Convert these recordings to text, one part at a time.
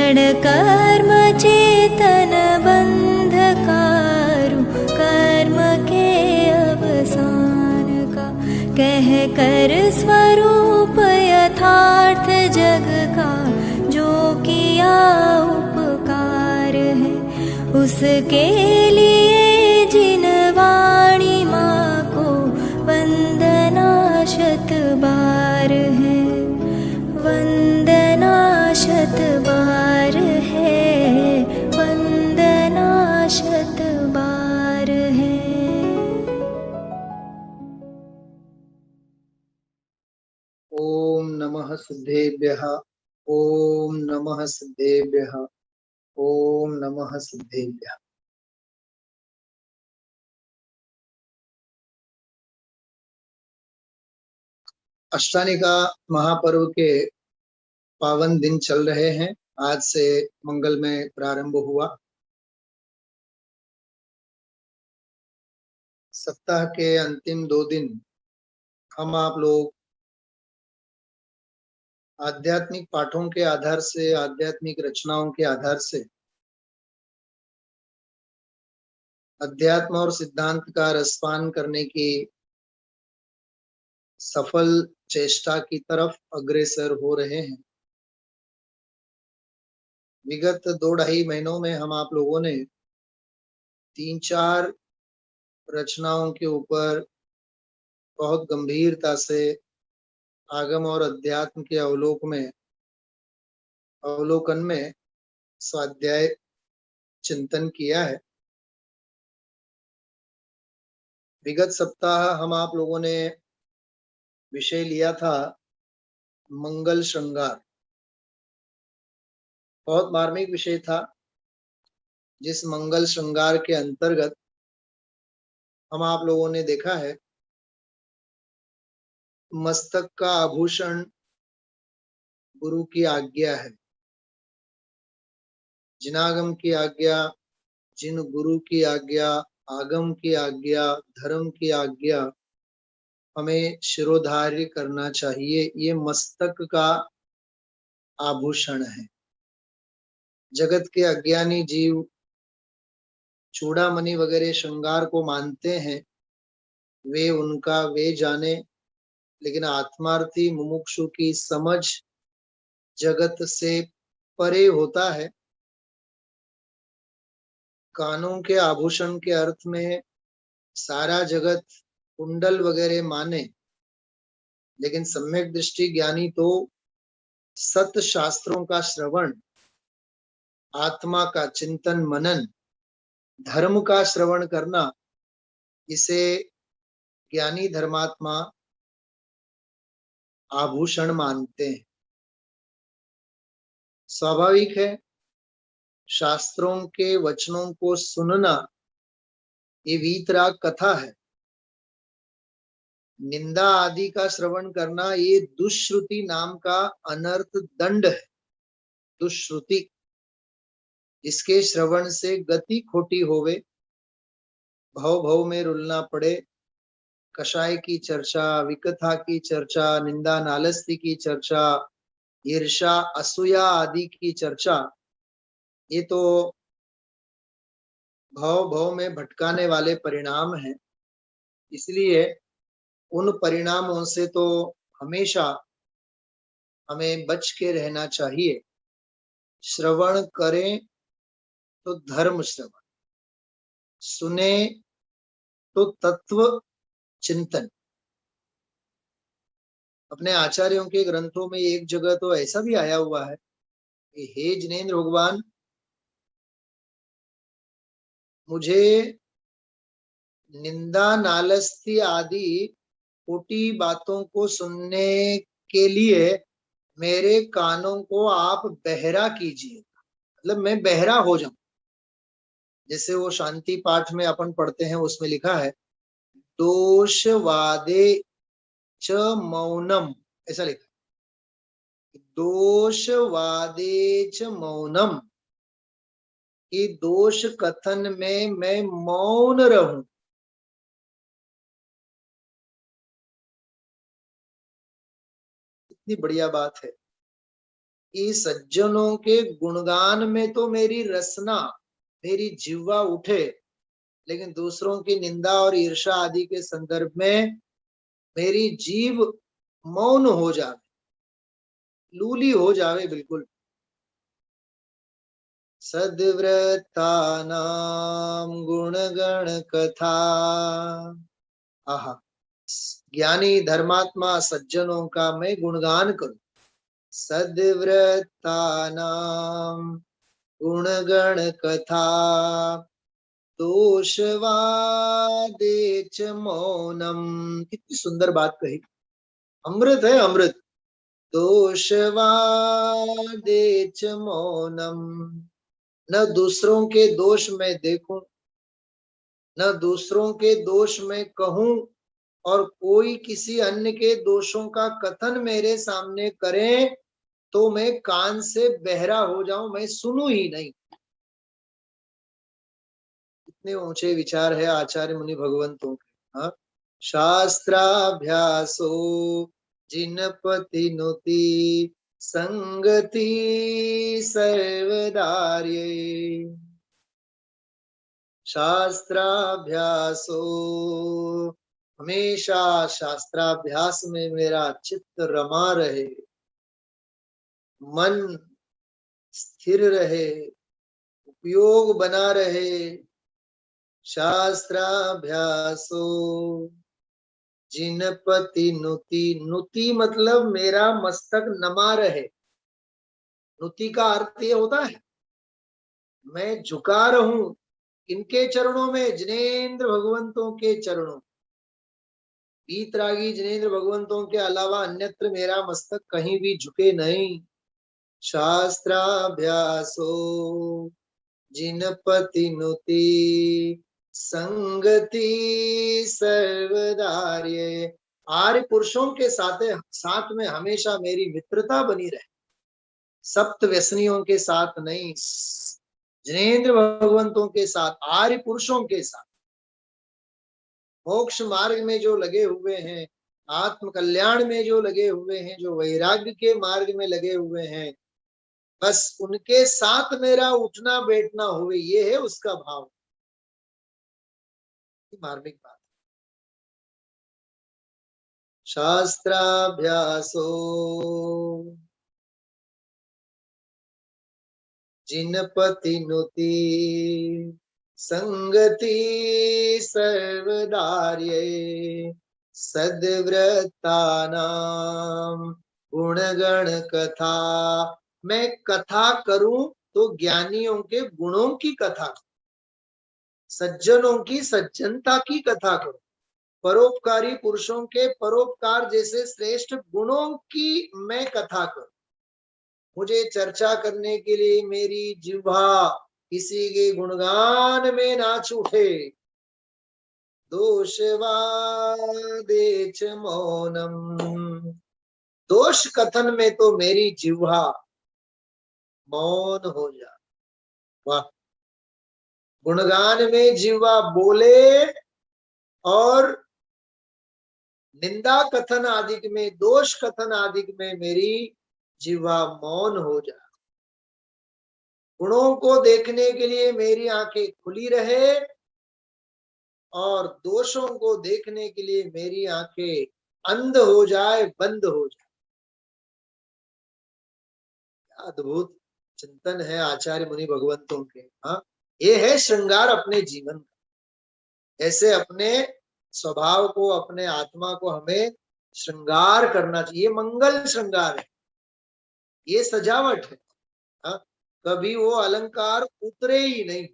क्षण कर्म चेतन बंधकारु, कर्म के अवसान का कह कर स्वरूप यथार्थ जग का, जो किया उपकार है उसके लिए जिन वाणी माँ को वंदना शत बार है, वंदना शत बार है, वंदना शत बार है। ओम नमः सिद्धेभ्यः, ओम नमः सिद्धेभ्यः, ओम नमः सिद्धेभ्यः। अष्टानिका महापर्व के पावन दिन चल रहे हैं। आज से मंगल में प्रारंभ हुआ। सप्ताह के अंतिम 2 दिन हम आप लोग आध्यात्मिक पाठों के आधार से, आध्यात्मिक रचनाओं के आधार से अध्यात्म और सिद्धांत का रसपान करने की सफल चेष्टा की तरफ अग्रसर हो रहे हैं। विगत 2-2.5 महीनों में हम आप लोगों ने 3-4 रचनाओं के ऊपर बहुत गंभीरता से आगम और अध्यात्म के अवलोकन में स्वाध्याय चिंतन किया है। विगत सप्ताह हम आप लोगों ने विषय लिया था मंगल श्रृंगार। बहुत मार्मिक विषय था, जिस मंगल श्रृंगार के अंतर्गत हम आप लोगों ने देखा है मस्तक का आभूषण गुरु की आज्ञा है। जिनागम की आज्ञा, जिन गुरु की आज्ञा, आगम की आज्ञा, धर्म की आज्ञा हमें शिरोधार्य करना चाहिए। ये मस्तक का आभूषण है। जगत के अज्ञानी जीव चूड़ामणि वगैरह श्रृंगार को मानते हैं, वे उनका वे जाने, लेकिन आत्मार्थी मुमुक्षु की समझ जगत से परे होता है। कानों के आभूषण के अर्थ में सारा जगत कुंडल वगैरह माने, लेकिन सम्यक दृष्टि ज्ञानी तो सत शास्त्रों का श्रवण, आत्मा का चिंतन मनन, धर्म का श्रवण करना, इसे ज्ञानी धर्मात्मा आभूषण मानते हैं। स्वाभाविक है, शास्त्रों के वचनों को सुनना ये वीतराग कथा है। निंदा आदि का श्रवण करना ये दुष्श्रुति नाम का अनर्थ दंड है। दुष्श्रुति, इसके श्रवण से गति खोटी होवे, भव भव में रुलना पड़े, कषाय की चर्चा, विकथा की चर्चा, निंदा नालस्ती की चर्चा, ईर्षा असूया आदि की चर्चा, ये तो भव भव में भटकाने वाले परिणाम हैं। इसलिए उन परिणामों से तो हमेशा हमें बच के रहना चाहिए। श्रवण करें तो धर्म श्रवण, सुने तो तत्व चिंतन। अपने आचार्यों के ग्रंथों में एक जगह तो ऐसा भी आया हुआ है कि हे जिनेंद्र भगवान, मुझे निंदा नालस्ती आदि खोटी बातों को सुनने के लिए मेरे कानों को आप बहरा कीजिए, मतलब मैं बहरा हो जाऊं। जैसे वो शांति पाठ में अपन पढ़ते हैं, उसमें लिखा है दोषवादे च मौनम, ऐसा लिखा है दोषवादे च मौनम, कि दोष कथन में मैं मौन रहूं। इतनी बढ़िया बात है। कि सज्जनों के गुणगान में तो मेरी रसना, मेरी जिह्वा उठे, लेकिन दूसरों की निंदा और ईर्ष्या आदि के संदर्भ में मेरी जीभ मौन हो जावे, लूली हो जावे बिल्कुल। सद्व्रतानाम गुणगण कथा, आहा, ज्ञानी धर्मात्मा सज्जनों का मैं गुणगान करूं। सद्व्रतानाम गुणगण कथा दोषवादे च मौनम, कितनी सुंदर बात कही, अमृत है अमृत। दोषवादे च मौनम, न दूसरों के दोष में देखूं, न दूसरों के दोष में कहूं, और कोई किसी अन्य के दोषों का कथन मेरे सामने करे तो मैं कान से बहरा हो जाऊं, मैं सुनूं ही नहीं। इतने ऊंचे विचार है आचार्य मुनि भगवंतों के। हाँ, शास्त्राभ्यासो जिनपति नुति संगति सर्वदार्ये, शास्त्राभ्यासो, हमेशा शास्त्राभ्यास में मेरा चित्त रमा रहे, मन स्थिर रहे, उपयोग बना रहे। शास्त्राभ्यासो जिनपति नुति, नुति मतलब मेरा मस्तक नमा रहे। नुति का अर्थ ये होता है मैं झुका रहूं इनके चरणों में, जिनेंद्र भगवंतों के चरणों। वीतरागी जिनेंद्र भगवंतों के अलावा अन्यत्र मेरा मस्तक कहीं भी झुके नहीं। शास्त्राभ्यासो जिनपति नुति संगति सर्वदार्ये, आर्य पुरुषों के साथ में हमेशा मेरी मित्रता बनी रहे, सप्त व्यसनियों के साथ नहीं, जिनेंद्र भगवंतों के साथ, आर्य पुरुषों के साथ, मोक्ष मार्ग में जो लगे हुए हैं, आत्म कल्याण में जो लगे हुए हैं, जो वैराग्य के मार्ग में लगे हुए हैं, बस उनके साथ मेरा उठना बैठना हुए, ये है उसका भाव। मार्मिक बात। शास्त्राभ्यासो जिनपति नुति संगति सर्वदार्ये, सद्व्रतानाम गुणगण कथा, मैं कथा करूं तो ज्ञानियों के गुणों की कथा, सज्जनों की सज्जनता की कथा करूं, परोपकारी पुरुषों के परोपकार जैसे श्रेष्ठ गुणों की मैं कथा करूं। मुझे चर्चा करने के लिए मेरी जिह्वा किसी के गुणगान में ना छूटे। दोषवादे च मौनम, दोष कथन में तो मेरी जिह्वा मौन हो जा। वाह, गुणगान में जिह्वा बोले और निंदा कथन आदि में, दोष कथन आदि में मेरी जिह्वा मौन हो जा। गुणों को देखने के लिए मेरी आंखें खुली रहे और दोषों को देखने के लिए मेरी आंखें अंध हो जाए, बंद हो जाए। अद्भुत चिंतन है आचार्य मुनि भगवंतों के। हाँ, ये है श्रृंगार अपने जीवन का। ऐसे अपने स्वभाव को, अपने आत्मा को हमें श्रृंगार करना चाहिए। मंगल श्रृंगार है, ये सजावट है। हाँ, कभी वो अलंकार उतरे ही नहीं।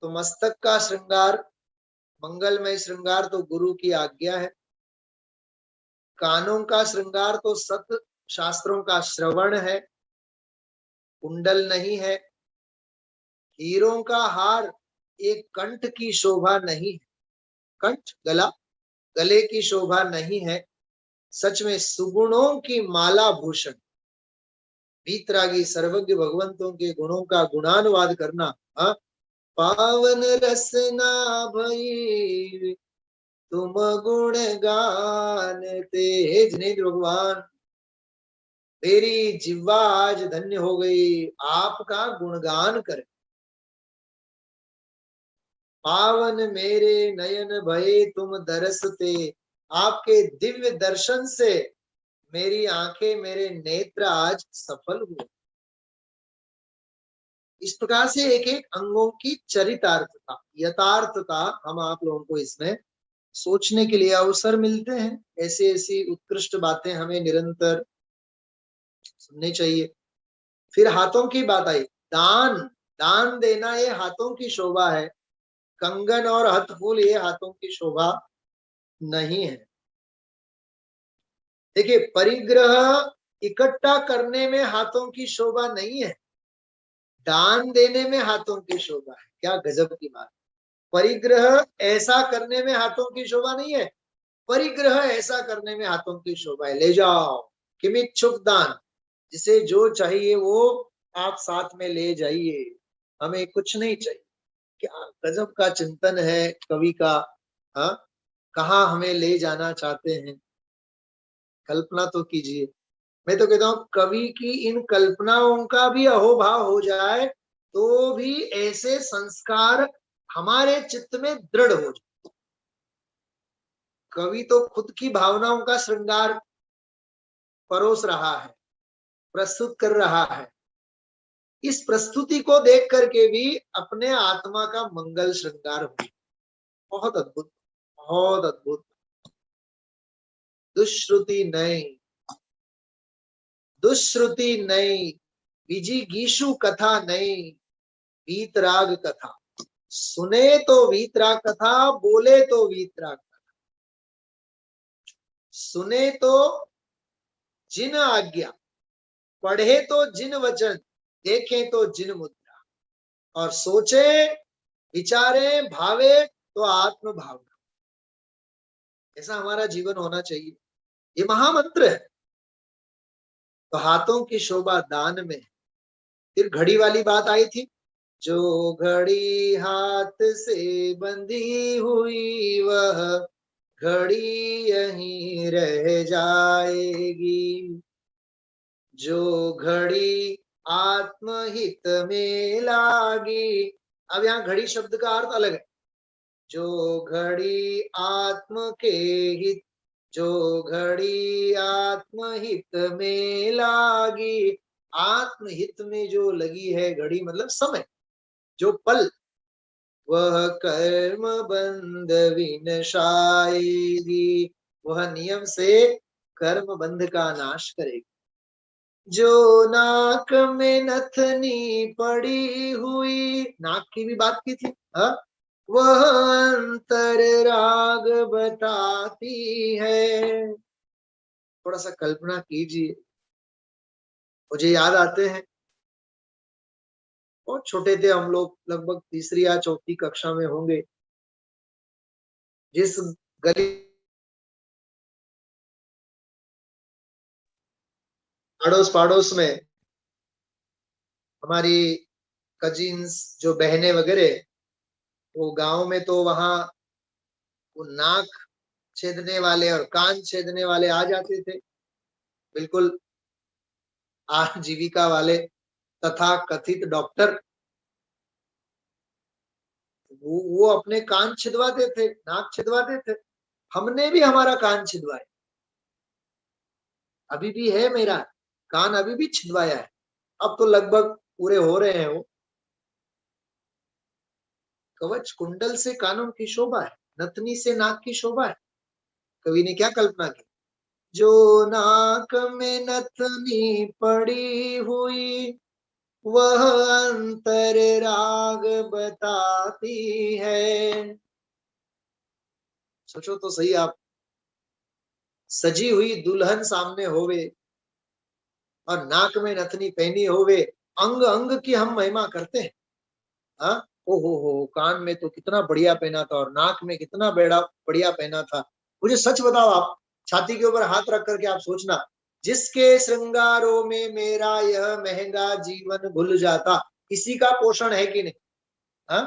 तो मस्तक का श्रृंगार, मंगलमय श्रृंगार तो गुरु की आज्ञा है। कानों का श्रृंगार तो सत शास्त्रों का श्रवण है, कुंडल नहीं है। हीरों का हार एक कंठ की शोभा नहीं है, कंठ गला, गले की शोभा नहीं है। सच में सुगुणों की माला भूषण, वीतरागी सर्वज्ञ भगवंतों के गुणों का गुणानुवाद करना। हाँ, पावन रसना भई तुम गुण गानते, जिनेंद्र भगवान मेरी जिह्वा आज धन्य हो गई, आपका गुणगान करे। पावन मेरे नयन भये तुम दरसते, आपके दिव्य दर्शन से मेरी आंखें, मेरे नेत्र आज सफल हुए। इस प्रकार से एक एक अंगों की चरितार्थता, यथार्थता हम आप लोगों को इसमें सोचने के लिए अवसर मिलते हैं। ऐसी ऐसी उत्कृष्ट बातें हमें निरंतर सुननी चाहिए। फिर हाथों की बात आई। दान, दान देना ये हाथों की शोभा है। कंगन और हथफूल ये हाथों की शोभा नहीं है। देखिए, परिग्रह इकट्ठा करने में हाथों की शोभा नहीं है, दान देने में हाथों की शोभा है। क्या गजब की बात। परिग्रह ऐसा करने में हाथों की शोभा नहीं है, परिग्रह ऐसा करने में हाथों की शोभा है। ले जाओ, किमिच्छुक दान, जिसे जो चाहिए वो आप साथ में ले जाइए, हमें कुछ नहीं चाहिए। क्या गजब का चिंतन है कवि का। हाँ, कहाँ हमें ले जाना चाहते हैं, कल्पना तो कीजिए। मैं तो कहता हूं कवि की इन कल्पनाओं का भी अहोभाव हो जाए तो भी ऐसे संस्कार हमारे चित्त में दृढ़ हो जाए। कवि तो खुद की भावनाओं का श्रृंगार परोस रहा है, प्रस्तुत कर रहा है। इस प्रस्तुति को देख करके भी अपने आत्मा का मंगल श्रृंगार हो। बहुत अद्भुत, बहुत अद्भुत। दुश्रुति नहीं, दुश्रुति नहीं, विजिगीषु कथा नहीं, वीतराग कथा। सुने तो वीतराग कथा, बोले तो वीतराग कथा। सुने तो जिन आज्ञा, पढ़े तो जिन वचन, देखें तो जिन मुद्रा, और सोचे विचारे भावे तो आत्म भावना। ऐसा हमारा जीवन होना चाहिए, ये महामंत्र है। तो हाथों की शोभा दान में। फिर घड़ी वाली बात आई थी। जो घड़ी हाथ से बंधी हुई वह घड़ी यहीं रह जाएगी। जो घड़ी आत्महित में लागी। अब यहाँ घड़ी शब्द का अर्थ अलग है। जो घड़ी आत्म के हित, जो घड़ी आत्महित में लागी। आत्महित में जो लगी है घड़ी, मतलब समय, जो पल, वह कर्म बंध विनशाएगी। वह नियम से कर्म बंध का नाश करेगी। जो नाक में नथनी पड़ी हुई, नाक की भी बात की थी, वह अंतर राग बताती है। थोड़ा सा कल्पना कीजिए। मुझे याद आते हैं, बहुत छोटे थे हम लोग, लगभग तीसरी या चौथी कक्षा में होंगे। जिस गली अड़ोस पड़ोस में हमारी कजिन्स, जो बहनें वगैरह, वो गांव में तो वहां वो नाक छेदने वाले और कान छेदने वाले आ जाते थे, बिल्कुल आजीविका वाले तथा कथित डॉक्टर। वो अपने कान छिदवाते थे, नाक छिदवाते थे। हमने भी हमारा कान छिदवाया, अभी भी है मेरा कान, अभी भी छिदवाया है। अब तो लगभग पूरे हो रहे हैं वो। कवच कुंडल से कानों की शोभा है, नथनी से नाक की शोभा है। कवि ने क्या कल्पना की। जो नाक में नथनी पड़ी हुई वह अंतर राग बताती है। सोचो तो सही आप, सजी हुई दुल्हन सामने होवे और नाक में नथनी पहनी होवे, अंग अंग की हम महिमा करते हैं। हाँ, हो, कान में तो कितना बढ़िया पहना था और नाक में कितना बढ़िया पहना था। मुझे सच बताओ, आप छाती के ऊपर हाथ रख करके आप सोचना, जिसके श्रृंगारों में मेरा यह महंगा जीवन भूल जाता, इसी का पोषण है कि नहीं। हाँ,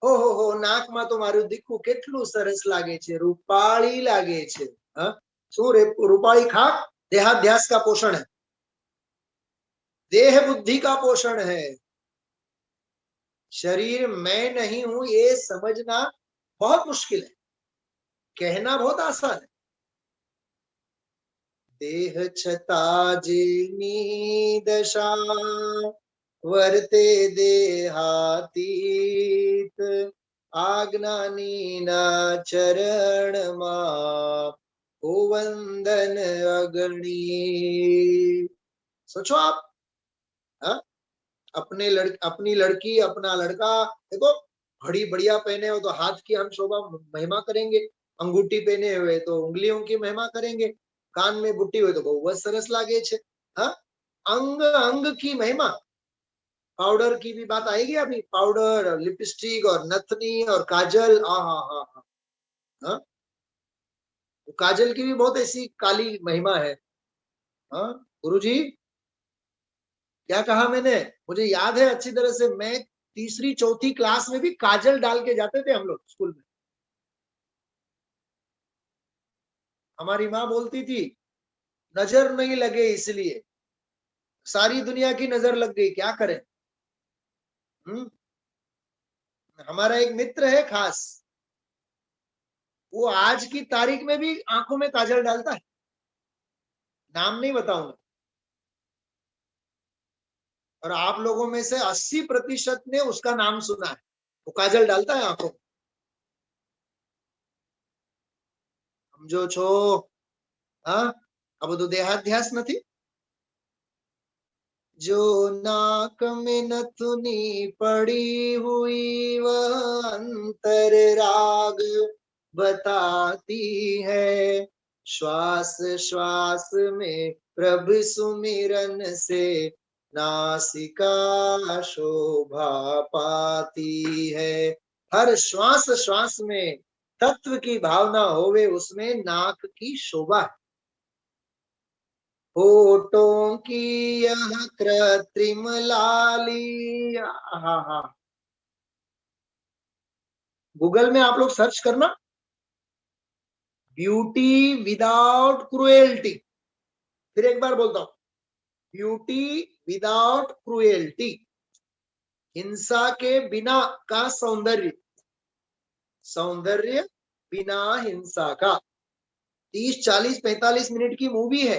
हो नाक में तो मारू दिखू કેટલું સરસ लागे छे, रूपाળી लागे छे। हाँ, શું रूपाળી खाक देहाध्यास का पोषण है। देह बुद्धि का पोषण है। शरीर मैं नहीं हूं ये समझना बहुत मुश्किल है, कहना बहुत आसान है। देह छता जिनी दशा वर्ते देहातीत आज्ञानी न चरण मा ओ वंदन अगणी। सोचो आप, हा? अपनी लड़की अपना लड़का, देखो घड़ी बढ़िया पहने हो तो हाथ की हम शोभा महिमा करेंगे, अंगूठी पहने हुए तो उंगलियों की महिमा करेंगे, कान में बुट्टी हुई तो बहुत सरस लागे छे। हाँ, अंग अंग की महिमा। पाउडर की भी बात आएगी अभी, पाउडर और लिपस्टिक और नथनी और काजल। हाँ हाँ हाँ हाँ हाँ, काजल की भी बहुत ऐसी काली महिमा है। हाँ गुरुजी, क्या कहा मैंने, मुझे याद है अच्छी तरह से, मैं तीसरी चौथी क्लास में भी काजल डाल के जाते थे हम लोग स्कूल में। हमारी माँ बोलती थी नजर नहीं लगे इसलिए, सारी दुनिया की नजर लग गई, क्या करें। हम्म। हमारा एक मित्र है खास, वो आज की तारीख में भी आंखों में काजल डालता है, नाम नहीं बताऊंगा। और आप लोगों में से 80% ने उसका नाम सुना है, वो काजल डालता है आंखों में। समझो छो, हाँ, अब तो देहाध्यास नहीं। जो नाक में नथुनी पड़ी हुई वह अंतर राग बताती है, श्वास श्वास में प्रभु सुमिरन से नासिका शोभा पाती है। हर श्वास श्वास में तत्व की भावना होवे, उसमें नाक की शोभा है। होठों की यह कृत्रिम लाली, हाँ हाँ, गूगल में आप लोग सर्च करना, ब्यूटी विदाउट क्रुएल्टी। फिर एक बार बोलता हूं, ब्यूटी विदाउट क्रुएल्टी, हिंसा के बिना का सौंदर्य, सौंदर्य बिना हिंसा का। 30 40 45 मिनट की मूवी है,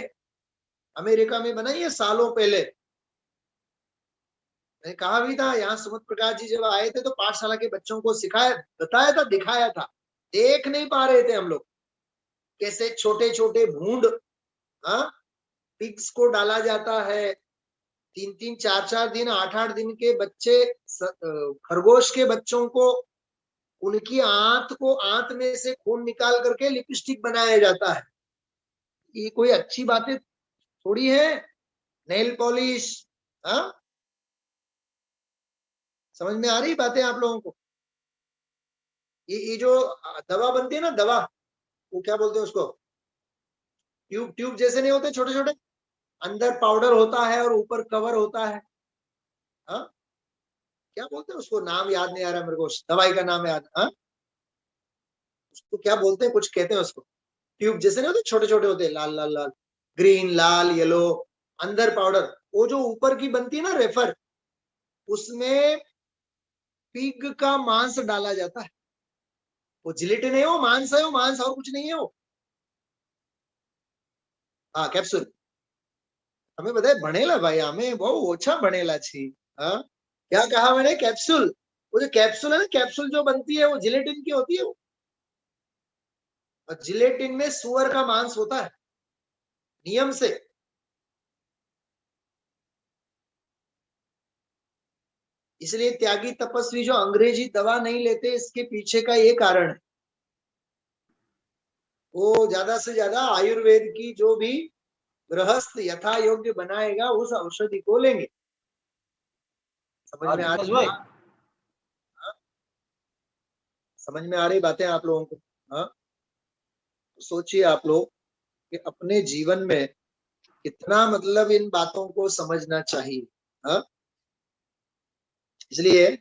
अमेरिका में बनाई है सालों पहले। मैंने कहा भी था, यहाँ सुमित प्रकाश जी जब आए थे तो पाठशाला के बच्चों को सिखाया, बताया था, दिखाया था। देख नहीं पा रहे थे हम लोग, कैसे छोटे छोटे भूंड, हाँ, पिग्स को डाला जाता है। 3 3 4 4 दिन, 8 8 दिन के बच्चे, खरगोश के बच्चों को, उनकी आंत को, आंत में से खून निकाल करके लिपस्टिक बनाया जाता है। ये कोई अच्छी बातें थोड़ी है। नेल पॉलिश, हाँ, समझ में आ रही बातें आप लोगों को। ये जो दवा बनती है ना, दवा, वो क्या बोलते हैं उसको, ट्यूब, ट्यूब जैसे नहीं होते छोटे छोटे, अंदर पाउडर होता है और ऊपर कवर होता है। हाँ, क्या बोलते हैं उसको, नाम याद नहीं आ रहा मेरे को, दवाई का नाम याद। हाँ, उसको क्या बोलते हैं, कुछ कहते हैं उसको, ट्यूब जैसे नहीं होते, छोटे छोटे होते हैं, लाल लाल लाल, ग्रीन लाल येलो, अंदर पाउडर। वो जो ऊपर की बनती है ना रेफर, उसमें पिग का मांस डाला जाता है। वो जिलेटिन है, वो मांस है, वो मांस और कुछ नहीं है वो। हाँ, कैप्सूल। हमें बताए भणेला भाई, हमें बहुत ओछा भणेला छी। हाँ, क्या कहा मैंने, कैप्सूल। वो जो कैप्सूल है ना, कैप्सूल जो बनती है वो जिलेटिन की होती है वो। और जिलेटिन में सुअर का मांस होता है, नियम से। इसलिए त्यागी तपस्वी जो अंग्रेजी दवा नहीं लेते, इसके पीछे का ये कारण है। वो ज्यादा से ज्यादा आयुर्वेद की जो भी गृहस्थ यथा योग्य बनाएगा उस औषधि को लेंगे। समझ में आ रही भाई, समझ में आ रही बातें आप लोगों को। हाँ, तो सोचिए आप लोग कि अपने जीवन में कितना मतलब इन बातों को समझना चाहिए। हाँ, इसलिए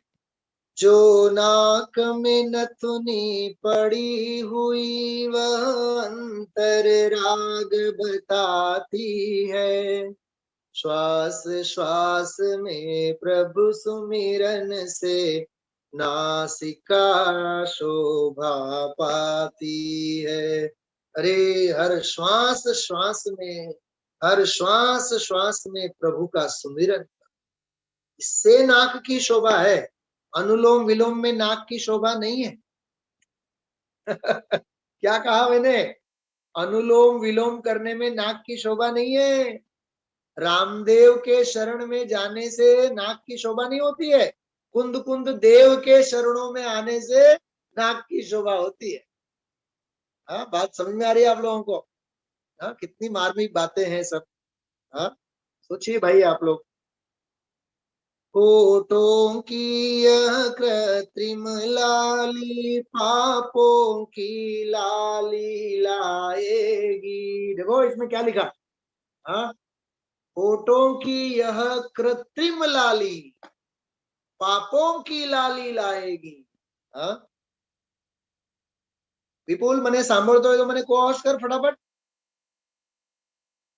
जो नाक में नथुनी पड़ी हुई वह अंतर राग बताती है, श्वास श्वास में प्रभु सुमिरन से नासिका शोभा पाती है। अरे हर श्वास श्वास में, हर श्वास श्वास में प्रभु का सुमिरन, इससे नाक की शोभा है। अनुलोम विलोम में नाक की शोभा नहीं है। क्या कहा मैंने? अनुलोम विलोम करने में नाक की शोभा नहीं है। रामदेव के शरण में जाने से नाक की शोभा नहीं होती है। कुंद कुंद देव के शरणों में आने से नाक की शोभा होती है। हाँ, बात समझ में आ रही है आप लोगों को? हाँ, कितनी मार्मिक बातें हैं सब। हाँ, सोचिए भाई आप लोग। होठों की यह कृत्रिम लाली पापों की लाली लाएगी। देखो इसमें क्या लिखा। हाँ, होठों की यह कृत्रिम लाली पापों की लाली लाएगी। हाँ, विपुल मने सांभळतोय तो मैंने कोश कर फटाफट।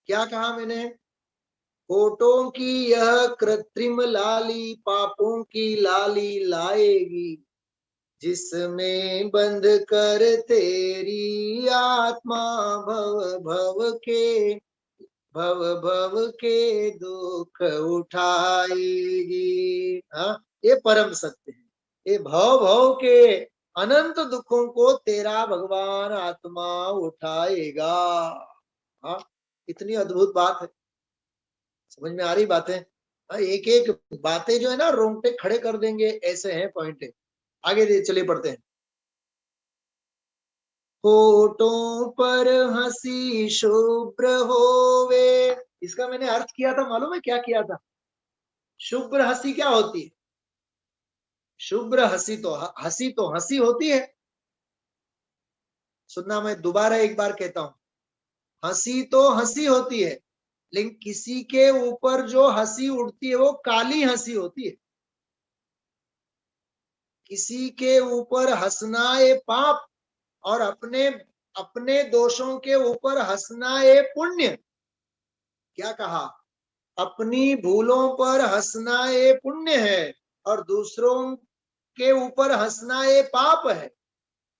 क्या कहा मैंने? होठों की यह कृत्रिम लाली पापों की लाली लाएगी, जिसमें बंध कर तेरी आत्मा भव भव के दुख उठाएगी। हाँ, ये परम सत्य है। ये भव भव के अनंत दुखों को तेरा भगवान आत्मा उठाएगा। हाँ, इतनी अद्भुत बात है। समझ में आ रही बातें? हाँ, एक एक बातें जो है ना रोंगटे खड़े कर देंगे, ऐसे हैं पॉइंट। आगे चलिए पढ़ते हैं। होठों पर हंसी शुभ्र होवे, इसका मैंने अर्थ किया था, मालूम है क्या किया था? शुभ्र हंसी क्या होती है? शुभ्र हंसी तो हंसी होती है। सुनना, मैं दोबारा एक बार कहता हूं, हंसी तो हंसी होती है, लेकिन किसी के ऊपर जो हंसी उड़ती है वो काली हंसी होती है। किसी के ऊपर हंसना ये पाप, और अपने अपने दोषों के ऊपर हंसना ये पुण्य। क्या कहा? अपनी भूलों पर हंसना ये पुण्य है, और दूसरों के ऊपर हंसना ये पाप है।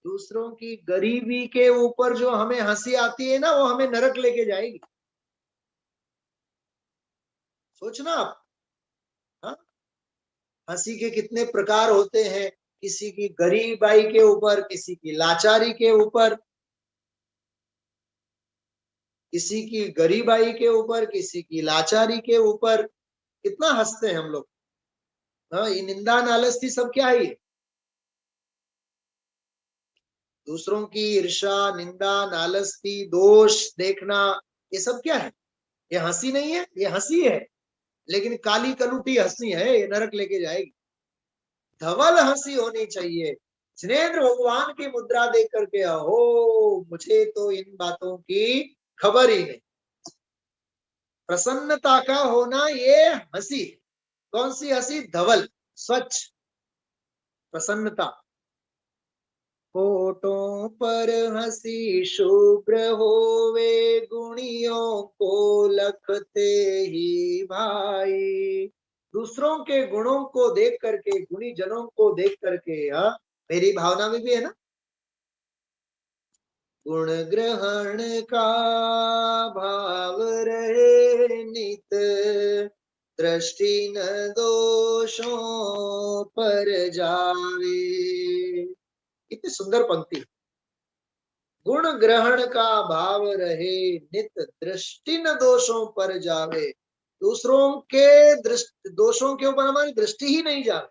दूसरों की गरीबी के ऊपर जो हमें हंसी आती है ना, वो हमें नरक लेके जाएगी। सोचना आप। हाँ, हंसी के कितने प्रकार होते हैं। किसी की गरीबाई के ऊपर, किसी की लाचारी के ऊपर, किसी की गरीबाई के ऊपर, किसी की लाचारी के ऊपर कितना हंसते हैं हम लोग। हाँ, ये निंदा नालस्ती सब क्या है? दूसरों की ईर्षा, निंदा, नालस्ती, दोष देखना, ये सब क्या है? ये हंसी नहीं है, ये हंसी है, लेकिन काली कलुटी हंसी है, ये नरक लेके जाएगी। धवल हंसी होनी चाहिए। जिनेंद्र भगवान की मुद्रा देख करके हो, मुझे तो इन बातों की खबर ही नहीं। प्रसन्नता का होना ये हंसी। कौन सी हंसी? धवल, स्वच्छ प्रसन्नता। होठों पर हंसी शुभ्र होवे, गुणियों को लखते ही भाई। दूसरों के गुणों को देख करके, गुणी जनों को देख करके, हाँ, मेरी भावना में भी है ना, गुण ग्रहण का भाव रहे नित, दृष्टि न दोषों पर जावे। कितनी सुंदर पंक्ति। गुण ग्रहण का भाव रहे नित, दृष्टि न दोषों पर जावे। दूसरों के दोषों के ऊपर हमारी दृष्टि ही नहीं जावे।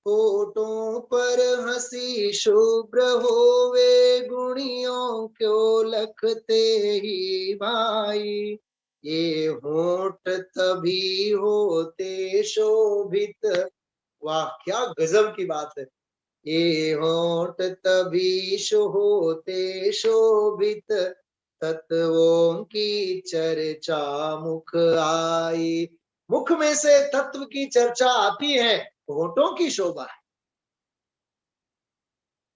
होठों पर हंसी शुभ्र होवे, गुणियों को लखते ही भाई। ये होठ तभी होते शोभित। वाह, क्या गजब की बात है। ये होठ तभी होते शोभित, तत्वों की चर्चा मुख आई। मुख में से तत्व की चर्चा आती है, होठों की शोभा है।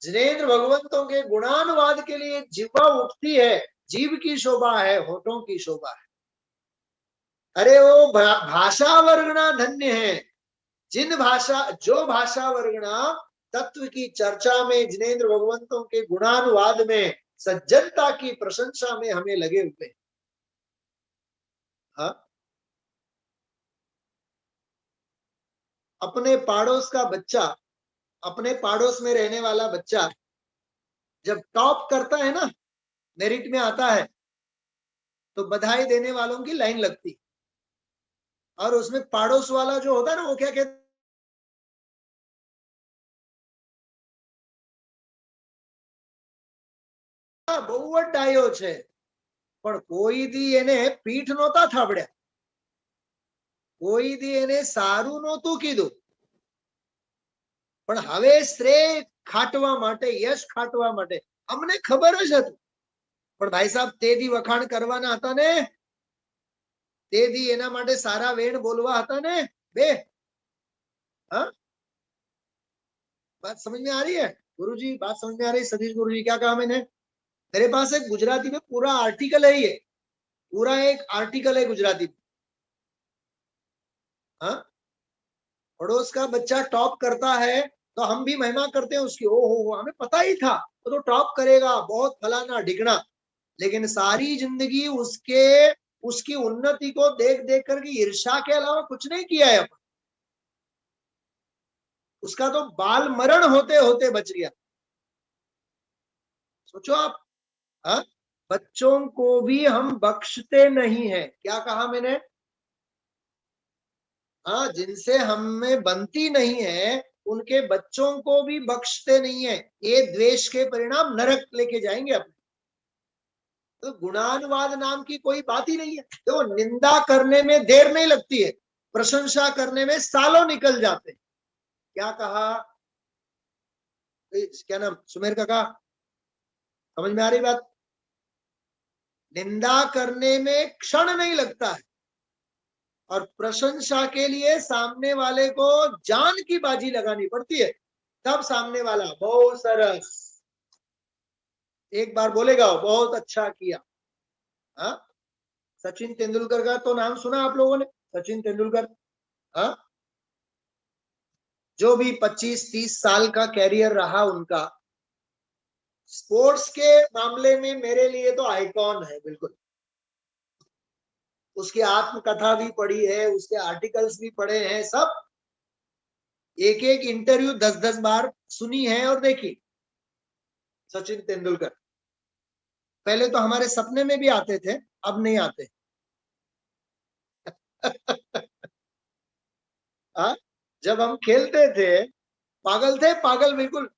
जिनेंद्र भगवंतों के गुणानुवाद के लिए जीवा उठती है, जीव की शोभा है, होठों की शोभा है। अरे वो भाषा वर्गना धन्य है, जो भाषा वर्गना तत्व की चर्चा में, जिनेंद्र भगवंतों के गुणानुवाद में, सज्जनता की प्रशंसा में हमें लगे हुए। हाँ, अपने पड़ोस का बच्चा, अपने पड़ोस में रहने वाला बच्चा जब टॉप करता है ना, मेरिट में आता है, तो बधाई देने वालों की लाइन लगती, और उसमें पड़ोस वाला जो होता है ना, वो क्या कहता है, बहुत डायो छे, પણ કોઈ દી એને પીઠ નહોતા થાબડ્યા, કોઈ દી એને સારું નહોતું કીધું, પણ હવે શ્રેય ખાટવા માટે, યશ ખાટવા માટે અમને ખબર જ હતું, પણ ભાઈ સાહેબ તે દી વખાણ કરવાના હતા ને, તે દી એના માટે સારા વેણ બોલવા હતા ને બે। हाँ, बात समझ में आ रही है गुरुजी? बात समझ में आ रही? सतीश गुरुजी क्या कहा मैंने? मेरे पास एक गुजराती में पूरा आर्टिकल है, ये पूरा एक आर्टिकल है गुजराती में। हाँ, पड़ोस का बच्चा टॉप करता है तो हम भी महिमा करते हैं उसकी, ओ हो हमें पता ही था वो तो टॉप करेगा, बहुत फलाना ढिकना, लेकिन सारी जिंदगी उसकी उन्नति को देख देख करके ईर्ष्या के अलावा कुछ नहीं किया है अपन। उसका तो बाल मरण होते होते बच गया। सोचो आप। हाँ, बच्चों को भी हम बख्शते नहीं है, क्या कहा मैंने? हाँ, जिनसे हमें बनती नहीं है उनके बच्चों को भी बख्शते नहीं है, ये द्वेष के परिणाम नरक लेके जाएंगे अपने। तो गुणानुवाद नाम की कोई बात ही नहीं है। तो निंदा करने में देर नहीं लगती है, प्रशंसा करने में सालों निकल जाते हैं। क्या कहा? क्या नाम, सुमेर काका, समझ में आ रही बात? निंदा करने में क्षण नहीं लगता है, और प्रशंसा के लिए सामने वाले को जान की बाजी लगानी पड़ती है, तब सामने वाला बहुत सरस एक बार बोलेगा बहुत अच्छा किया। हाँ, सचिन तेंदुलकर का तो नाम सुना आप लोगों ने? सचिन तेंदुलकर, हाँ, जो भी 25-30 साल का कैरियर रहा उनका, स्पोर्ट्स के मामले में मेरे लिए तो आइकॉन है बिल्कुल। उसकी आत्मकथा भी पढ़ी है, उसके आर्टिकल्स भी पढ़े हैं, सब एक एक इंटरव्यू 10-10 बार सुनी है और देखी। सचिन तेंदुलकर पहले तो हमारे सपने में भी आते थे, अब नहीं आते। जब हम खेलते थे पागल बिल्कुल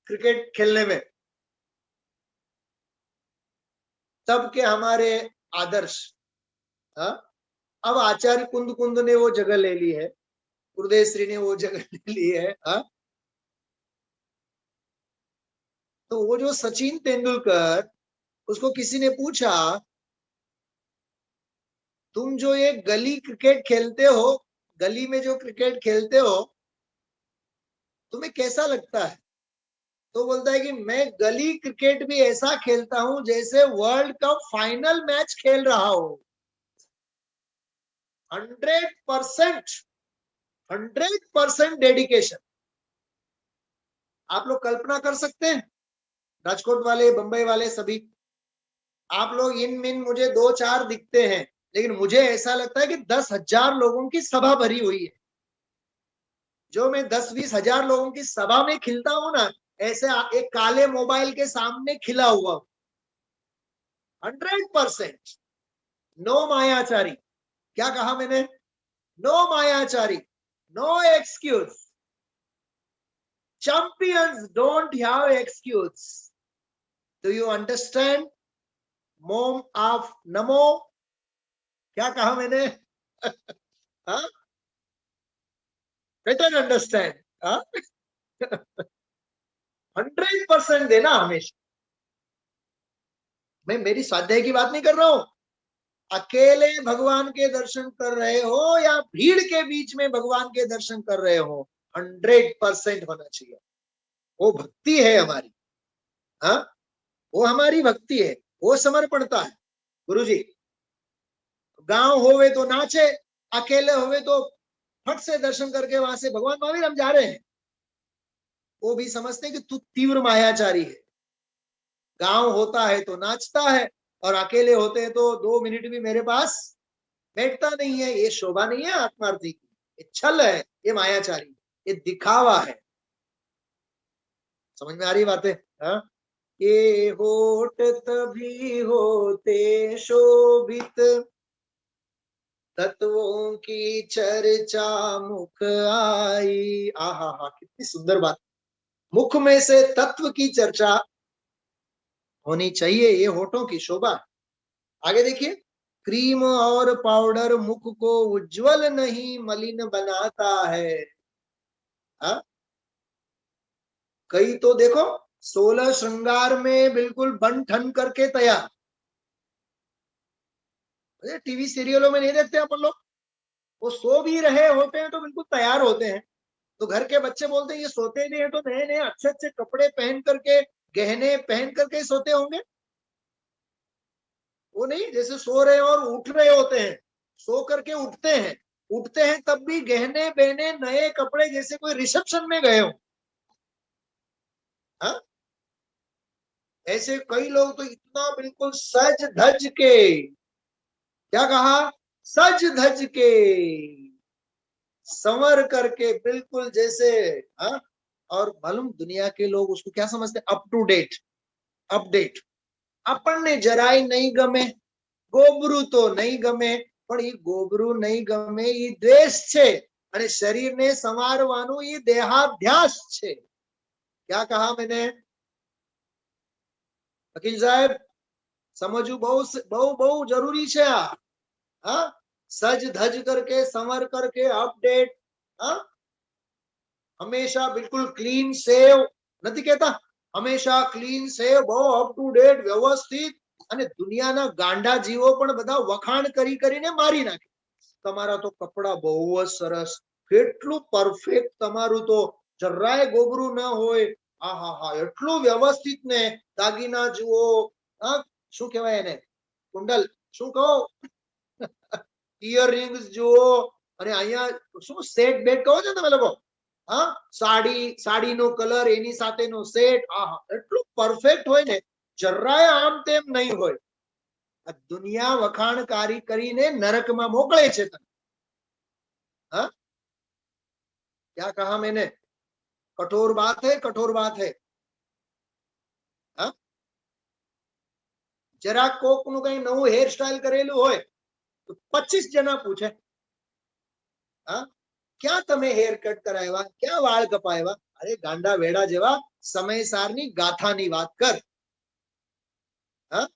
क्रिकेट खेलने में, तब के हमारे आदर्श। अब आचार्य कुंद कुंद ने वो जगह ले ली है, गुरुदेव श्री ने वो जगह ले ली है। तो वो जो सचिन तेंदुलकर, उसको किसी ने पूछा तुम जो ये गली क्रिकेट खेलते हो, गली में जो क्रिकेट खेलते हो, तुम्हें कैसा लगता है? तो बोलता है कि मैं गली क्रिकेट भी ऐसा खेलता हूं जैसे वर्ल्ड कप फाइनल मैच खेल रहा हूं। 100% डेडिकेशन। आप लोग कल्पना कर सकते हैं, राजकोट वाले, बंबई वाले सभी, आप लोग इन मिन मुझे 2-4 दिखते हैं, लेकिन मुझे ऐसा लगता है कि 10,000 लोगों की सभा भरी हुई है। जो मैं 10-20 हजार लोगों की सभा में खिलता हूं ना, ऐसे एक काले मोबाइल के सामने खिला हुआ हूं। 100%। नो मायाचारी। क्या कहा मैंने? नो मायाचारी, no excuse. Champions don't have excuse. Do you understand? Mom of Namo. क्या कहा मैंने? Better understand. 100% देना हमेशा। मैं मेरी स्वाध्याय की बात नहीं कर रहा हूं। अकेले भगवान के दर्शन कर रहे हो या भीड़ के बीच में भगवान के दर्शन कर रहे हो, 100% होना चाहिए। वो भक्ति है हमारी। वो हमारी भक्ति है, वो समर्पणता है। गुरुजी, गांव होवे तो नाचे, अकेले होवे तो फट से दर्शन करके वहां से भगवान महावीर हम जा रहे हैं, वो भी समझते हैं कि तू तीव्र मायाचारी है। गांव होता है तो नाचता है, और अकेले होते हैं तो 2 मिनट भी मेरे पास बैठता नहीं है। ये शोभा नहीं है आत्मार्थी की, ये छल है, ये मायाचारी, ये दिखावा है। समझ में आ रही बातें? हाँ, ये होठ तभी होते शोभित, तत्वों की चर्चा मुख आई। आहा हा, कितनी सुंदर बात। मुख में से तत्व की चर्चा होनी चाहिए, ये होठों की शोभा। आगे देखिए, क्रीम और पाउडर मुख को उज्जवल नहीं मलिन बनाता है। हा? कई तो देखो 16 श्रृंगार में बिल्कुल बन ठन करके तैयार। टीवी सीरियलों में नहीं देखते अपन लोग, वो सो भी रहे होते हैं तो बिल्कुल तैयार होते हैं। तो घर के बच्चे बोलते हैं ये सोते नहीं है तो नए नए अच्छे अच्छे कपड़े पहन करके, गहने पहन करके सोते होंगे। वो नहीं जैसे सो रहे और उठ रहे होते हैं, सो करके उठते हैं तब भी गहने बहने नए कपड़े, जैसे कोई रिसेप्शन में गए हो। हाँ, ऐसे कई लोग तो इतना बिल्कुल सज धज के, क्या कहा, सज धज के संवर करके बिल्कुल जैसे। हाँ, और मालूम दुनिया के लोग उसको क्या समझते हैं, अप टू डेट, अपडेट। अपन ने જરાય नहीं गमे, गोबरू तो नहीं गमे, પણ એ गोबरू नहीं गमे એ દ્વેષ છે, અને શરીરને સંવારવાનું એ દેહાધ્યાસ છે। क्या कहा मैंने वकील साहब? समझू बहु बहु बहु जरूरी છે આ। हाँ, सज धज करके संवर करके अपडेट, हाँ, हमेशा बिल्कुल क्लीन सेव, नहीं कहता, हमेशा क्लीन सेव, बहु अप टू डेट व्यवस्थित। અને દુનિયાના ગાંડા જીવો પણ બધા વખાણ કરી કરીને મારી નાખે, તમારા તો કપડા બહુ જ સરસ, કેટલું પરફેક્ટ તમારું તો, જરાય ગોબરું ન હોય, આહા હા, એટલું વ્યવસ્થિત ને, દાગીના જુઓ, હા, શું કહેવાય એને, કુંડલ, શું કહો, ઇયરરિંગ્સ જુઓ, અને અહીંયા શું સેટ બેટ કહો છો તમે લોકો? હા, સાડીનો કલર એની સાથેનો સેટ, આહા, એટલું પરફેક્ટ હોય ને, જરાય આમ તેમ નહીં હોય। આ દુનિયા વખાણકારી કરીને નરકમાં મોકલે છે તને। हाँ, क्या कहा मैंने? कठोर बात है, कठोर बात है। हाँ, जरा कोकનું કઈ નવું हेयर स्टाइल करेलू હોય તો 25 જણા પૂછે, हाँ, क्या તમે हेयर कट कराया, क्या वाल कपाया? अरे गांडा वेड़ा जेवा, समयसारनी गाथानी વાત કર। हाँ,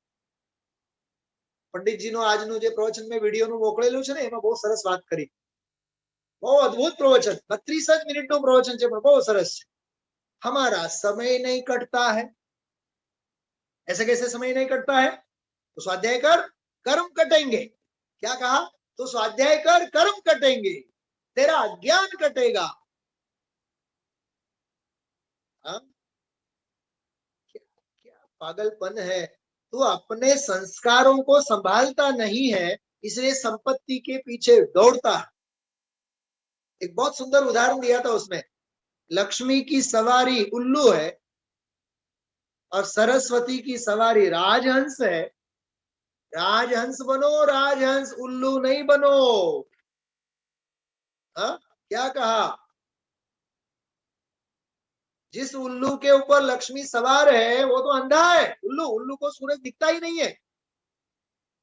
पंडितजीનો આજનું જે પ્રવચન મેં વિડિયોનું મોકલેલું છે ને, એમાં બહુ સરસ વાત કરી, બહુ અદ્ભુત પ્રવચન, 32 જ મિનિટનું પ્રવચન છે, પણ બહુ સરસ છે। हमारा समय नहीं कटता है। ऐसे कैसे समय नहीं कटता है? तो स्वाध्याय कर, कर्म कटेंगे। क्या कहा? तो स्वाध्याय कर, कर्म कटेंगे, तेरा ज्ञान कटेगा। हाँ? क्या पागलपन है। तू अपने संस्कारों को संभालता नहीं है, इसलिए संपत्ति के पीछे दौड़ता है। एक बहुत सुंदर उदाहरण दिया था उसमें, लक्ष्मी की सवारी उल्लू है और सरस्वती की सवारी राजहंस है। राजहंस बनो, राजहंस, उल्लू नहीं बनो। हाँ, क्या कहा? जिस उल्लू के ऊपर लक्ष्मी सवार है वो तो अंधा है। उल्लू को सूरज दिखता ही नहीं है।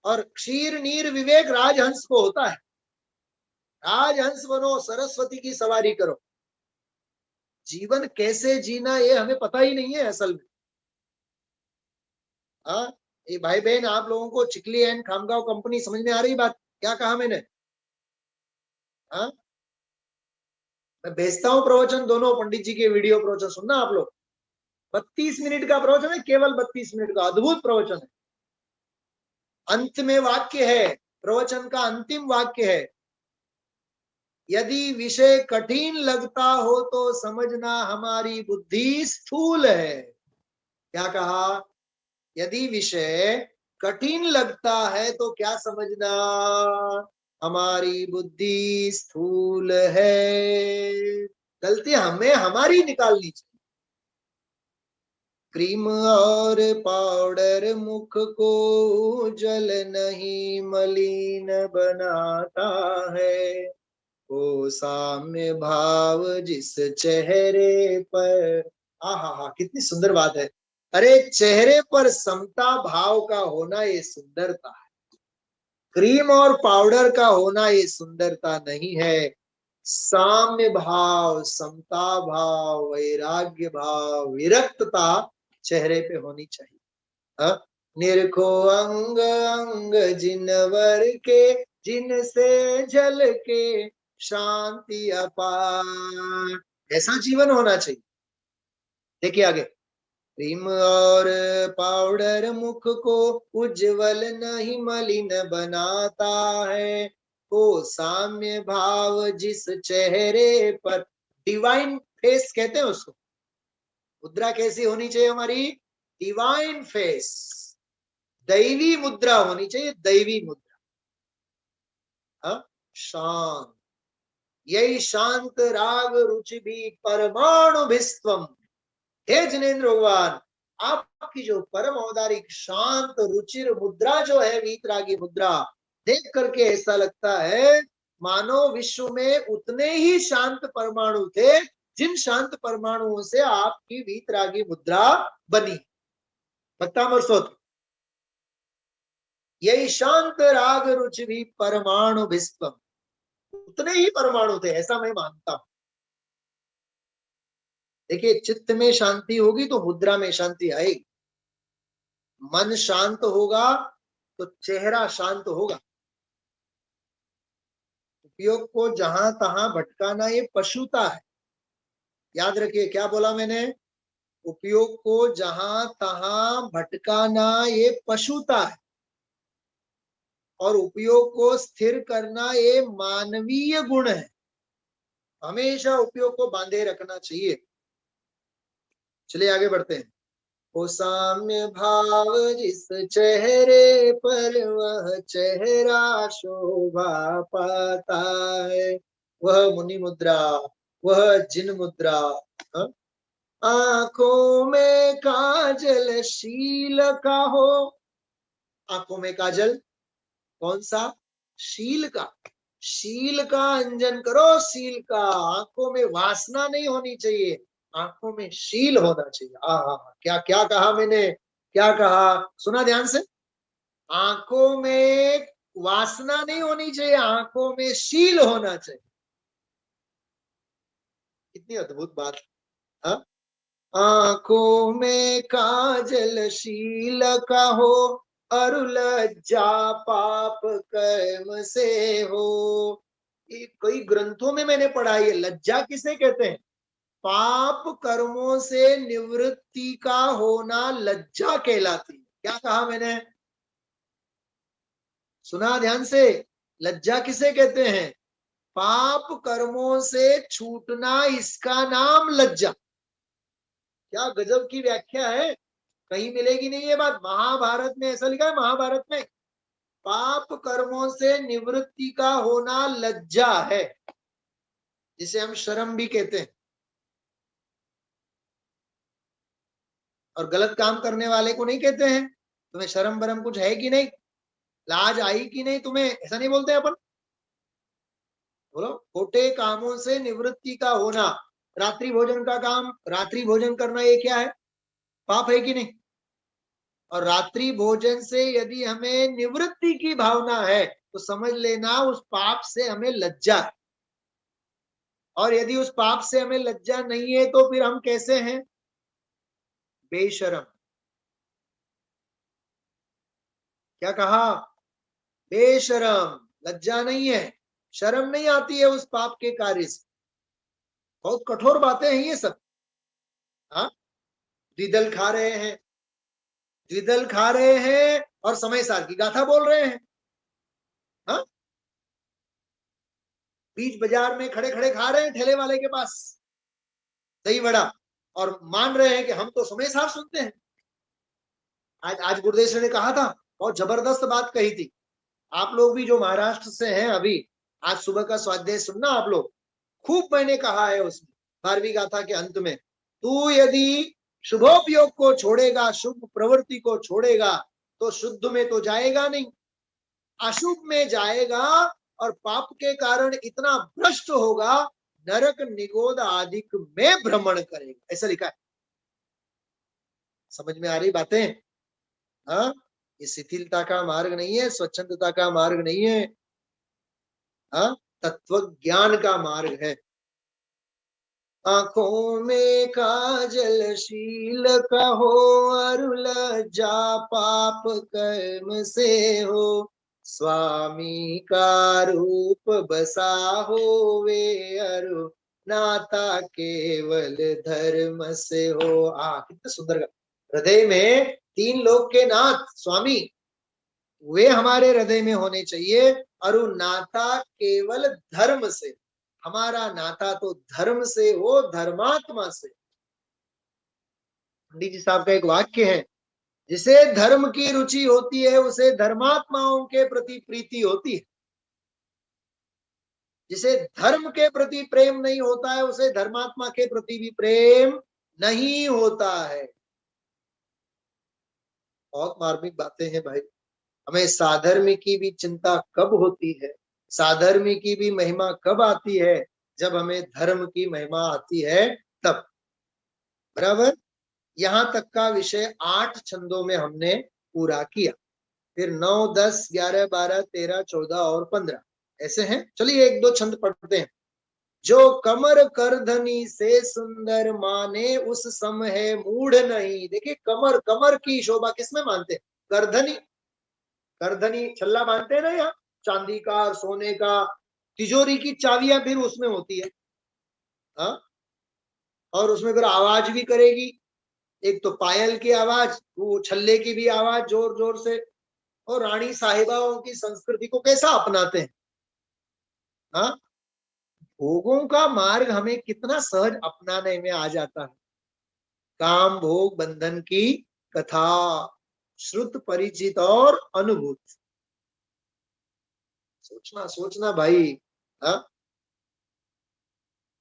और क्षीर नीर विवेक राजहंस को होता है। राजहंस बनो, सरस्वती की सवारी करो। जीवन कैसे जीना ये हमें पता ही नहीं है असल में। हाँ, ये भाई बहन आप लोगों को चिकली एंड खामगांव कंपनी समझ में आ रही बात? क्या कहा मैंने? हाँ, मैं भेजता हूं प्रवचन, दोनों पंडित जी के वीडियो प्रवचन सुनना आप लोग। 32 मिनट का प्रवचन है, केवल 32 मिनट का अद्भुत प्रवचन है। अंत में वाक्य है, प्रवचन का अंतिम वाक्य है, यदि विषय कठिन लगता हो तो समझना हमारी बुद्धि स्थूल है। क्या कहा? यदि विषय कठिन लगता है तो क्या समझना, हमारी बुद्धि स्थूल है, गलती हमें हमारी निकालनी चाहिए। क्रीम और पाउडर मुख को उज्जवल नहीं मलिन बनाता है, वो साम्य भाव जिस चेहरे पर, हा, कितनी सुंदर बात है। अरे चेहरे पर समता भाव का होना ये सुंदरता है, क्रीम और पाउडर का होना ये सुंदरता नहीं है। साम्य भाव, समता भाव, वैराग्य भाव, विरक्तता चेहरे पे होनी चाहिए। हाँ? निरखो अंग अंग जिनवर के, जिनसे झलके शांति अपार, ऐसा जीवन होना चाहिए। देखिए आगे, क्रीम और पाउडर मुख को उज्जवल नहीं मलिन बनाता है, वो साम्य भाव जिस चेहरे पर, डिवाइन फेस कहते हैं उसको। मुद्रा कैसी होनी चाहिए हमारी, डिवाइन फेस, दैवी मुद्रा होनी चाहिए, दैवी मुद्रा। हाँ? शांत, यही शांत राग रुचि भी परमाणु भिस्वम। हे जिनेन्द्र भगवान, आपकी जो परम औदारिक शांत रुचिर मुद्रा जो है, वीतरागी मुद्रा, देख करके ऐसा लगता है मानो विश्व में उतने ही शांत परमाणु थे जिन शांत परमाणुओं से आपकी वीतरागी मुद्रा बनी। भक्तामर स्तोत्र, यही शांत राग रुचि भी परमाणु भिस्वम, उतने ही परमाणु थे, ऐसा मैं मानता हूं। देखिए चित्त में शांति होगी तो मुद्रा में शांति आएगी, मन शांत होगा तो चेहरा शांत होगा। उपयोग को जहां तहां भटकाना ये पशुता है, याद रखिए क्या बोला मैंने, उपयोग को जहां तहां भटकाना ये पशुता है, और उपयोग को स्थिर करना ये मानवीय गुण है। हमेशा उपयोग को बांधे रखना चाहिए। चलिए आगे बढ़ते हैं। वो साम्य भाव जिस चेहरे पर, वह चेहरा शोभा पाता है, वह मुनि मुद्रा, वह जिन मुद्रा। आंखों में काजल शील का हो, आंखों में काजल कौन सा, शील का, शील का अंजन करो, शील का। आंखों में वासना नहीं होनी चाहिए, आंखों में शील होना चाहिए। आहा, क्या क्या कहा मैंने, क्या कहा, सुना ध्यान से। आंखों में वासना नहीं होनी चाहिए, आंखों में शील होना चाहिए। कितनी अद्भुत बात। हाँ? आंखों में काजल शील का हो, और लज्जा पाप कर्म से हो। ये कई ग्रंथों में मैंने पढ़ा, ये लज्जा किसे कहते हैं, पाप कर्मों से निवृत्ति का होना लज्जा कहलाती है। क्या कहा मैंने, सुना ध्यान से, लज्जा किसे कहते हैं, पाप कर्मों से छूटना, इसका नाम लज्जा। क्या गजब की व्याख्या है, कहीं मिलेगी नहीं ये बात। महाभारत में ऐसा लिखा है, महाभारत में, पाप कर्मों से निवृत्ति का होना लज्जा है, जिसे हम शर्म भी कहते हैं। और गलत काम करने वाले को नहीं कहते हैं तुम्हें शर्म बरम कुछ है कि नहीं, लाज आई कि नहीं तुम्हें, ऐसा नहीं बोलते अपन। बोलो, खोटे कामों से निवृत्ति का होना, रात्रि भोजन का काम, रात्रि भोजन करना ये क्या है, पाप है कि नहीं। और रात्रि भोजन से यदि हमें निवृत्ति की भावना है तो समझ लेना उस पाप से हमें लज्जा है। और यदि उस पाप से हमें लज्जा नहीं है तो फिर हम कैसे हैं, बेशरम। क्या कहा, बेशरम, लज्जा नहीं है, शर्म नहीं आती है उस पाप के कार्य से। बहुत कठोर बातें हैं ये सब। हाँ, द्विदल खा रहे हैं, द्विदल खा रहे हैं और समय सार की गाथा बोल रहे हैं। हाँ, बीच बाजार में खड़े खड़े खा रहे हैं ठेले वाले के पास दही वड़ा, और मान रहे हैं कि हम तो समय सार सुनते हैं। आज गुरुदेव ने कहा था बहुत जबरदस्त बात कही थी। आप लोग भी जो महाराष्ट्र से हैं, अभी आज सुबह का स्वाध्याय सुनना आप लोग, खूब मैंने कहा है उसमें 12वीं गाथा के अंत में, तू यदि शुभोपयोग को छोड़ेगा, शुभ प्रवृत्ति को छोड़ेगा, तो शुद्ध में तो जाएगा नहीं, अशुभ में जाएगा और पाप के कारण इतना भ्रष्ट होगा, नरक निगोद आदिक में भ्रमण करेगा, ऐसा लिखा है। समझ में आ रही बातें? हाँ, ये शिथिलता का मार्ग नहीं है, स्वच्छंदता का मार्ग नहीं है, हाँ, तत्व ज्ञान का मार्ग है। आंखों में काजल शील का हो, अरु लज्जा पाप कर्म से हो, स्वामी का रूप बसा हो वे, अरु नाता केवल धर्म से हो। कितना सुंदर, हृदय में 3 लोक के नाथ स्वामी वे हमारे हृदय में होने चाहिए, अरु नाता केवल धर्म से, हमारा नाता तो धर्म से हो, धर्मात्मा से। पंडित जी साहब का एक वाक्य है, जिसे धर्म की रुचि होती है उसे धर्मात्माओं के प्रति प्रीति होती है, जिसे धर्म के प्रति प्रेम नहीं होता है उसे धर्मात्मा के प्रति भी प्रेम नहीं होता है। बहुत मार्मिक बातें हैं भाई। हमें साधर्मी की भी चिंता कब होती है, साधर्मी की भी महिमा कब आती है, जब हमें धर्म की महिमा आती है तब। बराबर, यहां तक का विषय 8 छंदों में हमने पूरा किया। फिर 9, 10, 11, 12, 13, 14 और 15 ऐसे हैं। चलिए 1-2 छंद पढ़ते हैं। जो कमर करधनी से सुंदर माने, उस सम है मूढ़ नहीं। देखिए, कमर, कमर की शोभा किसमें मानते हैं? करधनी, करधनी छल्ला मानते हैं ना, यहाँ चांदी का और सोने का, तिजोरी की चाबियां फिर उसमें होती है, हाँ, और उसमें फिर आवाज भी करेगी, एक तो पायल की आवाज, वो छल्ले की भी आवाज जोर जोर से। और रानी साहिबाओं की संस्कृति को कैसा अपनाते हैं, हाँ, भोगों का मार्ग हमें कितना सहज अपनाने में आ जाता है। काम भोग बंधन की कथा, श्रुत परिचित और अनुभूत। सोचना सोचना भाई, हाँ,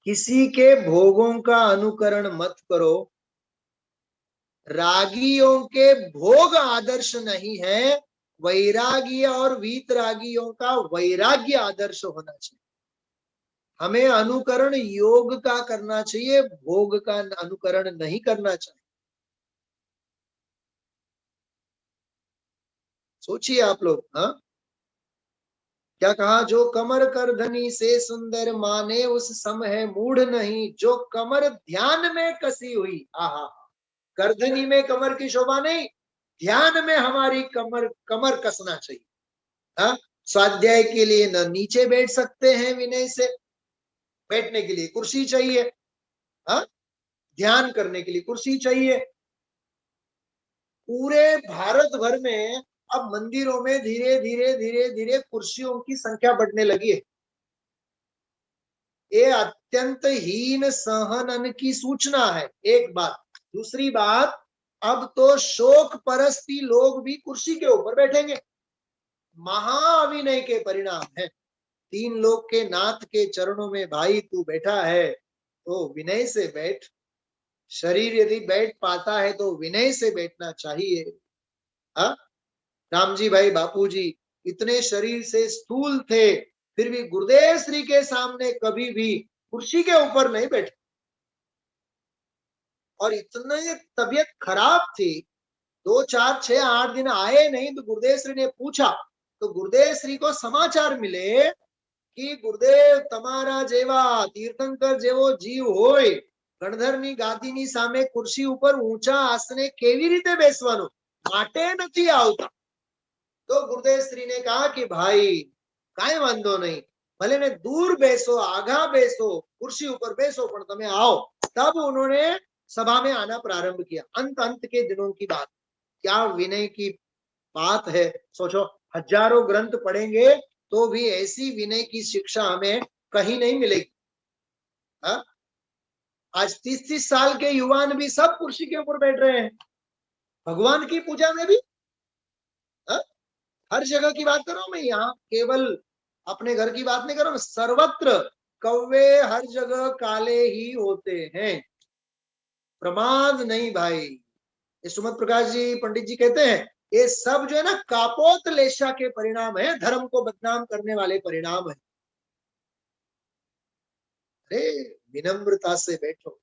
किसी के भोगों का अनुकरण मत करो। रागियों के भोग आदर्श नहीं है, वैरागी और वीतरागियों का वैराग्य आदर्श होना चाहिए। हमें अनुकरण योग का करना चाहिए, भोग का अनुकरण नहीं करना चाहिए। सोचिए आप लोग, हाँ, क्या कहा? जो कमर करधनी से सुंदर माने, उस सम है मूढ़ नहीं। जो कमर ध्यान में कसी हुई, आहा, करधनी में कमर की शोभा नहीं, ध्यान में हमारी कमर, कमर कसना चाहिए। हाँ, स्वाध्याय के लिए न नीचे बैठ सकते हैं विनय से, बैठने के लिए कुर्सी चाहिए, हाँ, ध्यान करने के लिए कुर्सी चाहिए। पूरे भारत भर में अब मंदिरों में धीरे धीरे धीरे धीरे कुर्सियों की संख्या बढ़ने लगी है। ये अत्यंत हीन सहनन की सूचना है, एक बात। दूसरी बात, अब तो शोक परस्ती लोग भी कुर्सी के ऊपर बैठेंगे। महाअभिनय के परिणाम है। 3 लोक के नाथ के चरणों में भाई तू बैठा है तो विनय से बैठ। शरीर यदि बैठ पाता है तो विनय से बैठना चाहिए। हाँ, रामजी भाई बापूजी इतने शरीर से स्थूल थे, फिर भी गुरुदेव श्री के सामने कभी भी कुर्सी के ऊपर नहीं बैठे। और इतने तबीयत खराब थी, 2, 4, 6, 8 दिन आए नहीं, तो गुरुदेव श्री ने पूछा, तो गुरुदेव श्री को समाचार मिले कि गुरुदेव तमारा जेवा तीर्थंकर जेवो जीव होय, गणधરની ગાદીની સામે ખુરશી ઉપર ઊંચા આસને કેવી રીતે બેસવાનું, માટે નથી આવતા। तो गुरुदेव श्री ने कहा कि भाई काई वांधो नहीं, भले ने दूर बैसो, आगा बैसो, कुर्सी ऊपर बैसो, पर तमे आओ। तब उन्होंने सभा में आना प्रारंभ किया। अंत के दिनों की बात, क्या विनय की बात है। सोचो, हजारों ग्रंथ पढ़ेंगे तो भी ऐसी विनय की शिक्षा हमें कहीं नहीं मिलेगी। हा? आज 30-30 साल के युवान भी सब कुर्सी के ऊपर बैठ रहे हैं, भगवान की पूजा में भी। हा? हर जगह की बात कर रहा हूं मैं, यहाँ केवल अपने घर की बात नहीं कर रहा हूं, सर्वत्र कौवे हर जगह काले ही होते हैं। प्रमाद नहीं भाई। ये सुमत प्रकाश जी पंडित जी कहते हैं ये सब जो है ना कापोतलेशा के परिणाम है, धर्म को बदनाम करने वाले परिणाम है। अरे विनम्रता से बैठो,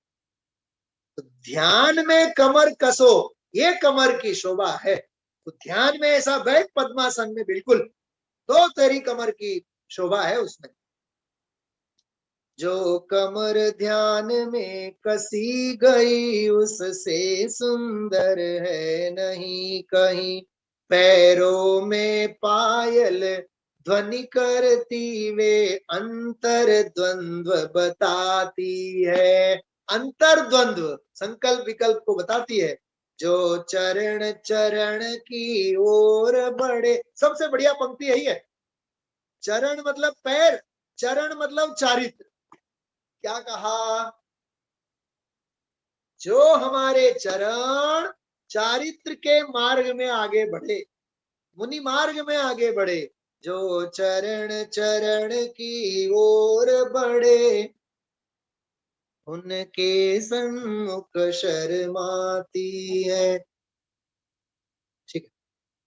तो ध्यान में कमर कसो, ये कमर की शोभा है। तो ध्यान में ऐसा बैठ पद्मासन में बिल्कुल, तो तेरी कमर की शोभा है उसमें। जो कमर ध्यान में कसी गई उससे सुंदर है नहीं कहीं, पैरों में पायल ध्वनि करती वे अंतर द्वंद्व बताती है। अंतर द्वंद्व संकल्प विकल्प को बताती है। जो चरण चरण की ओर बढ़े, सबसे बढ़िया पंक्ति यही है। चरण मतलब पैर, चरण मतलब चारित्र। क्या कहा? जो हमारे चरण चारित्र के मार्ग में आगे बढ़े, मुनि मार्ग में आगे बढ़े, जो चरण चरण की ओर बढ़े, उनके सन्मुख शर्माती है। ठीक है,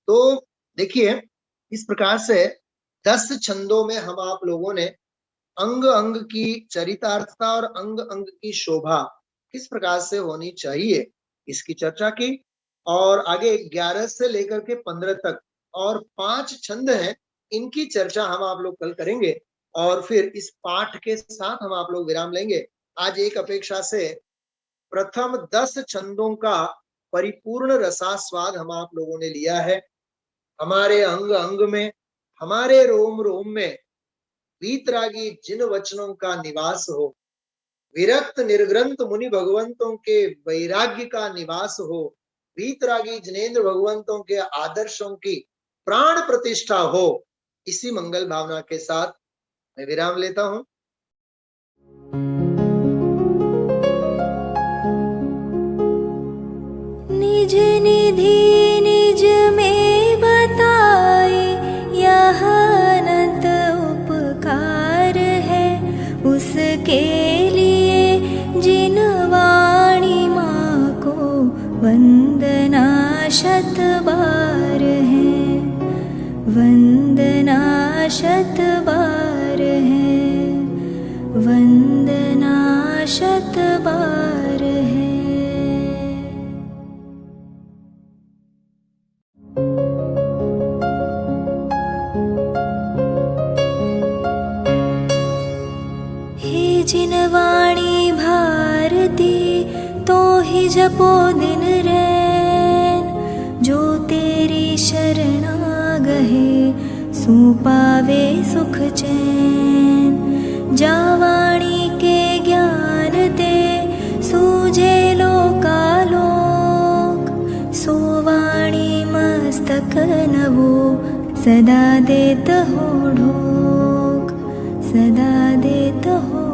तो देखिए इस प्रकार से 10 छंदों में हम आप लोगों ने अंग अंग की चरितार्थता और अंग अंग की शोभा किस प्रकार से होनी चाहिए इसकी चर्चा की। और आगे 11 से लेकर के 15 तक और 5 छंद हैं, इनकी चर्चा हम आप लोग कल करेंगे। और फिर इस पाठ के साथ हम आप लोग विराम लेंगे। आज एक अपेक्षा से प्रथम 10 छंदों का परिपूर्ण रसास्वाद हम आप लोगों ने लिया है। हमारे अंग अंग में, हमारे रोम रोम में वीतरागी जिन वचनों का निवास हो, विरक्त निर्ग्रंथ मुनि भगवंतों के वैराग्य का निवास हो, वीतरागी जिनेन्द्र भगवंतों के आदर्शों की प्राण प्रतिष्ठा हो, इसी मंगल भावना के साथ मैं विराम लेता हूं। निज निधि निज में बताए यह अनंत उपकार है, उसके लिए जिन वाणी माँ को वंदना शत बार है, वंदना शत बार है, वंदना शत बार है। हे जिन वाणी भारती तो ही जपो दिन रैन, जो तेरी शरणा गहे सो पावे सुख चैन। जा वाणी के ज्ञान ते सूझे लोकालोक, सो वाणी मस्तक नवो सदा देत हो ढोक, सदा देत हो